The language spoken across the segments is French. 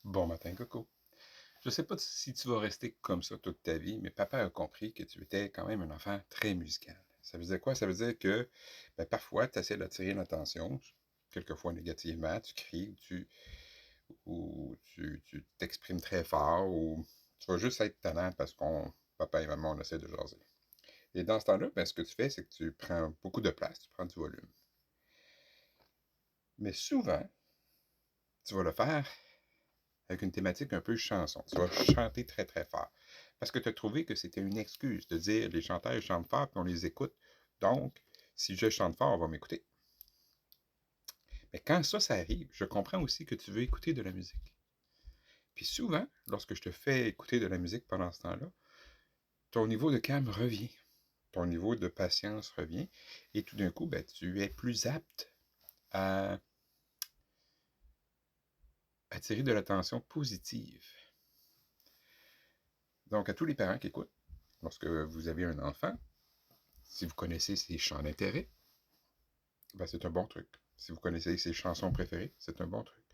Bon matin, Coco. Je sais pas si tu vas rester comme ça toute ta vie, mais papa a compris que tu étais quand même un enfant très musical. Ça veut dire quoi? Ça veut dire que parfois, tu essaies d'attirer l'attention, quelquefois négativement, tu cries ou tu t'exprimes très fort ou tu vas juste être tannant parce qu'on, papa et maman, on essaie de jaser. Et dans ce temps-là, ce que tu fais, c'est que tu prends beaucoup de place, tu prends du volume. Mais souvent, tu vas le faire avec une thématique un peu chanson. Tu vas chanter très très fort. Parce que tu as trouvé que c'était une excuse de dire les chanteurs ils chantent fort puis on les écoute. Donc, si je chante fort, on va m'écouter. Mais quand ça arrive, je comprends aussi que tu veux écouter de la musique. Puis souvent, lorsque je te fais écouter de la musique pendant ce temps-là, ton niveau de calme revient. Ton niveau de patience revient. Et tout d'un coup, tu es plus apte à attirer de l'attention positive. Donc, à tous les parents qui écoutent, lorsque vous avez un enfant, si vous connaissez ses chants d'intérêt, c'est un bon truc. Si vous connaissez ses chansons préférées, c'est un bon truc.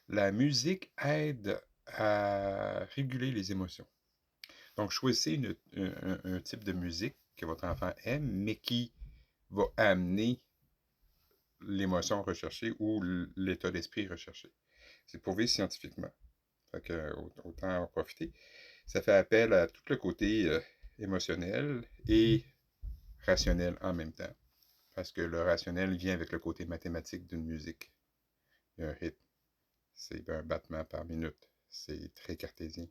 La musique aide à réguler les émotions. Donc, choisissez un type de musique que votre enfant aime, mais qui va amener l'émotion recherchée ou l'état d'esprit recherché. C'est prouvé scientifiquement. Fait que, autant en profiter. Ça fait appel à tout le côté émotionnel et rationnel en même temps. Parce que le rationnel vient avec le côté mathématique d'une musique. Il y a un rythme, c'est un battement par minute. C'est très cartésien.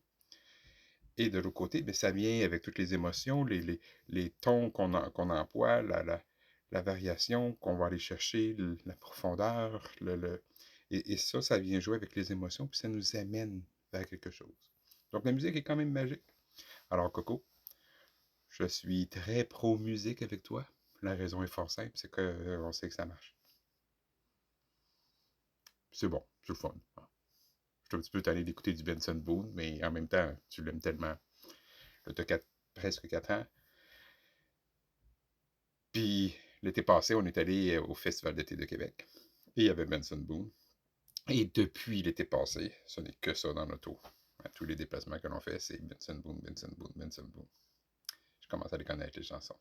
Et de l'autre côté, ça vient avec toutes les émotions, les tons qu'on emploie, la variation qu'on va aller chercher, la profondeur. Et ça vient jouer avec les émotions, puis ça nous amène vers quelque chose. Donc la musique est quand même magique. Alors Coco, je suis très pro-musique avec toi. La raison est fort simple, c'est qu'on sait que ça marche. C'est bon, c'est le fun. Je suis un petit peu tanné d'écouter du Benson Boone, mais en même temps, tu l'aimes tellement. Là, tu as presque 4 ans. Puis l'été passé, on est allé au Festival d'été de Québec. Et il y avait Benson Boone. Et depuis l'été passé, ce n'est que ça dans l'auto. À tous les déplacements que l'on fait, c'est Benson Boone, Benson Boone, Benson Boone. Je commence à les connaître, les chansons.